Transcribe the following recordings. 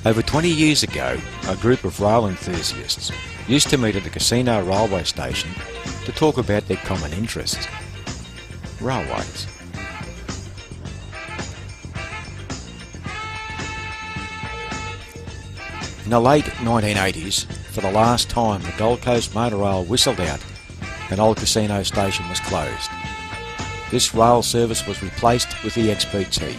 Over 20 years ago, a group of rail enthusiasts used to meet at the Casino railway station to talk about their common interests: railways. In the late 1980s, for the last time, the Gold Coast Motor Rail whistled out and Old Casino Station was closed. This rail service was replaced with the XPT.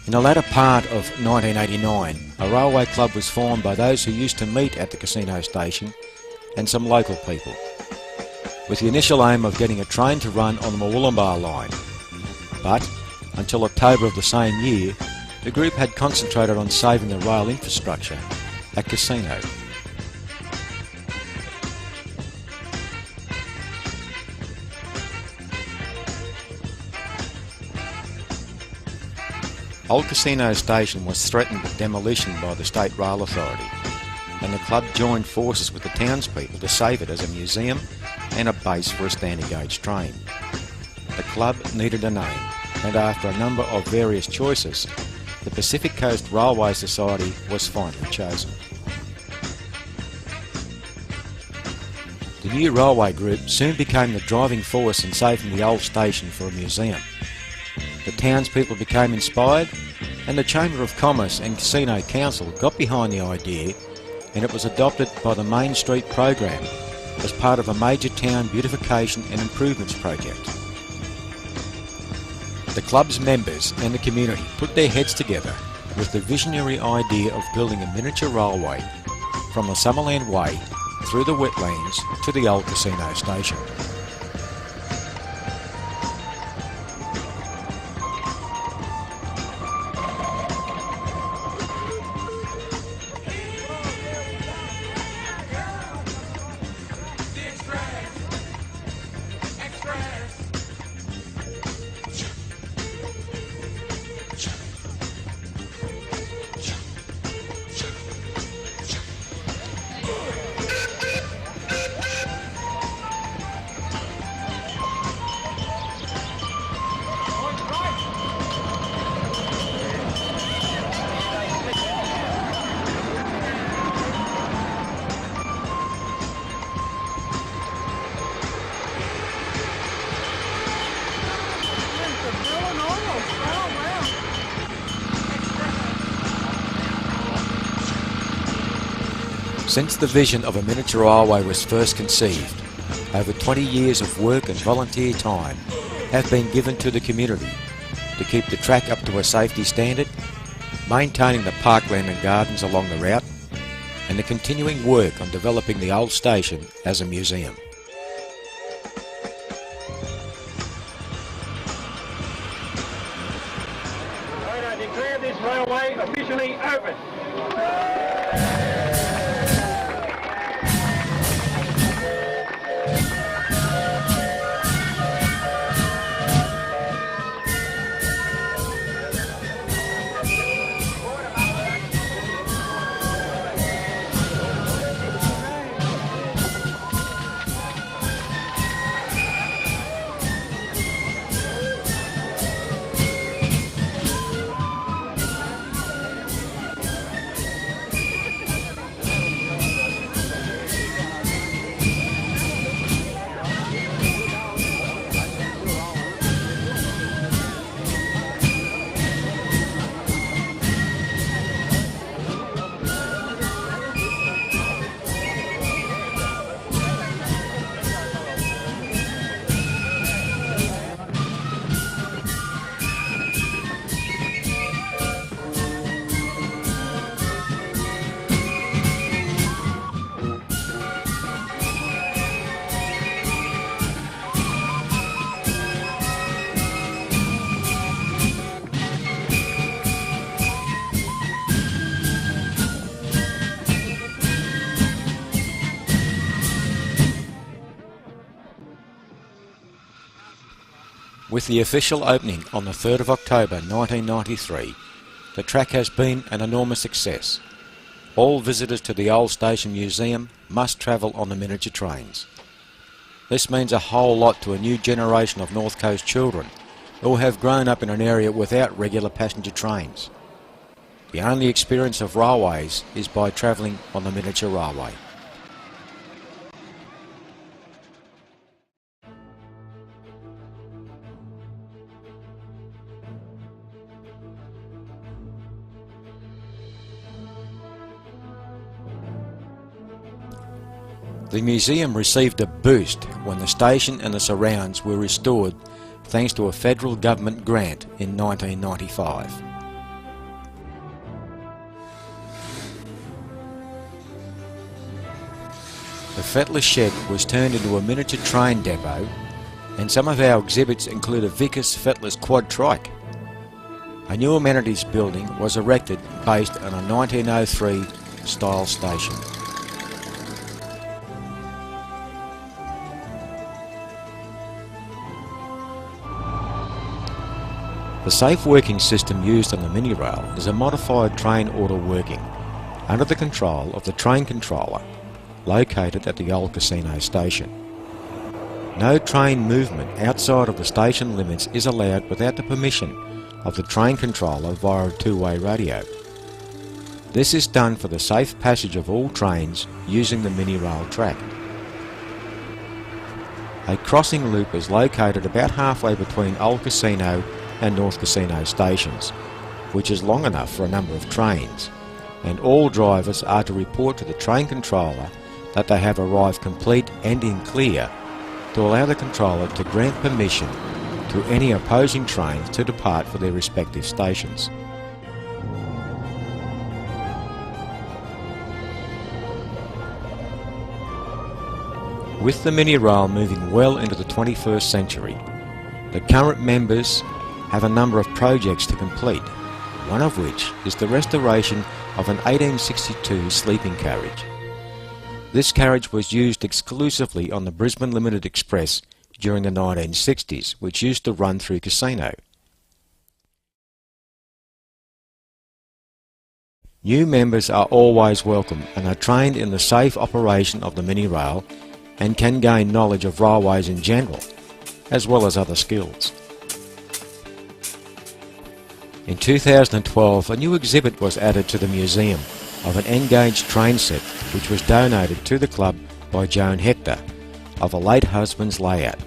In the latter part of 1989, a railway club was formed by those who used to meet at the Casino Station and some local people, with the initial aim of getting a train to run on the Murwillumbah line. But, until October of the same year, the group had concentrated on saving the rail infrastructure at Casino. Old Casino Station was threatened with demolition by the State Rail Authority, and the club joined forces with the townspeople to save it as a museum and a base for a standing gauge train. The club needed a name, and after a number of various choices, the Pacific Coast Railway Society was finally chosen. The new railway group soon became the driving force in saving the old station for a museum. The townspeople became inspired, and the Chamber of Commerce and Casino Council got behind the idea, and it was adopted by the Main Street program as part of a major town beautification and improvements project. The club's members and the community put their heads together with the visionary idea of building a miniature railway from the Summerland Way through the wetlands to the Old Casino Station. Since the vision of a miniature railway was first conceived, over 20 years of work and volunteer time have been given to the community to keep the track up to a safety standard, maintaining the parkland and gardens along the route, and the continuing work on developing the old station as a museum. I declare this railway officially open. With the official opening on the 3rd of October 1993, the track has been an enormous success. All visitors to the Old Station Museum must travel on the miniature trains. This means a whole lot to a new generation of North Coast children who have grown up in an area without regular passenger trains. The only experience of railways is by travelling on the miniature railway. The museum received a boost when the station and the surrounds were restored thanks to a federal government grant in 1995. The Fettler shed was turned into a miniature train depot, and some of our exhibits include a Vickers Fettler's quad trike. A new amenities building was erected based on a 1903 style station. The safe working system used on the mini rail is a modified train order working under the control of the train controller located at the old casino station. No train movement outside of the station limits is allowed without the permission of the train controller via a two-way radio. This is done for the safe passage of all trains using the mini rail track. A crossing loop is located about halfway between Old Casino and North Casino stations, which is long enough for a number of trains, and all drivers are to report to the train controller that they have arrived complete and in clear to allow the controller to grant permission to any opposing trains to depart for their respective stations. With the mini rail moving well into the 21st century, the current members have a number of projects to complete, one of which is the restoration of an 1862 sleeping carriage. This carriage was used exclusively on the Brisbane Limited Express during the 1960s, which used to run through Casino. New members are always welcome and are trained in the safe operation of the mini rail and can gain knowledge of railways in general, as well as other skills. In 2012, a new exhibit was added to the museum of an N-gauge train set which was donated to the club by Joan Hector of a late husband's layout.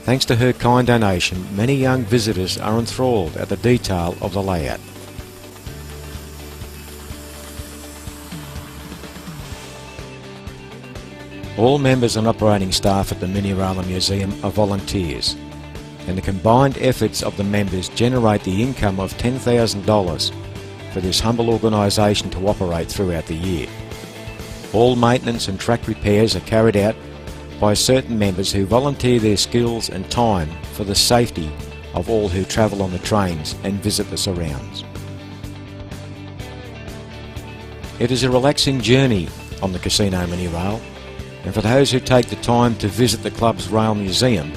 Thanks to her kind donation, many young visitors are enthralled at the detail of the layout. All members and operating staff at the Mini Rail Museum are volunteers, and the combined efforts of the members generate the income of $10,000 for this humble organisation to operate throughout the year. All maintenance and track repairs are carried out by certain members who volunteer their skills and time for the safety of all who travel on the trains and visit the surrounds. It is a relaxing journey on the Casino Mini Rail, and for those who take the time to visit the club's rail museum,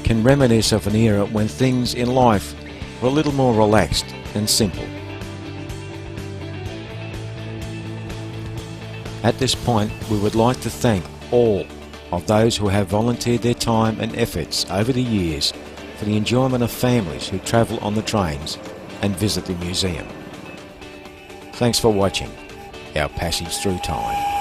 can reminisce of an era when things in life were a little more relaxed and simple. At this point, we would like to thank all of those who have volunteered their time and efforts over the years for the enjoyment of families who travel on the trains and visit the museum. Thanks for watching our passage through time.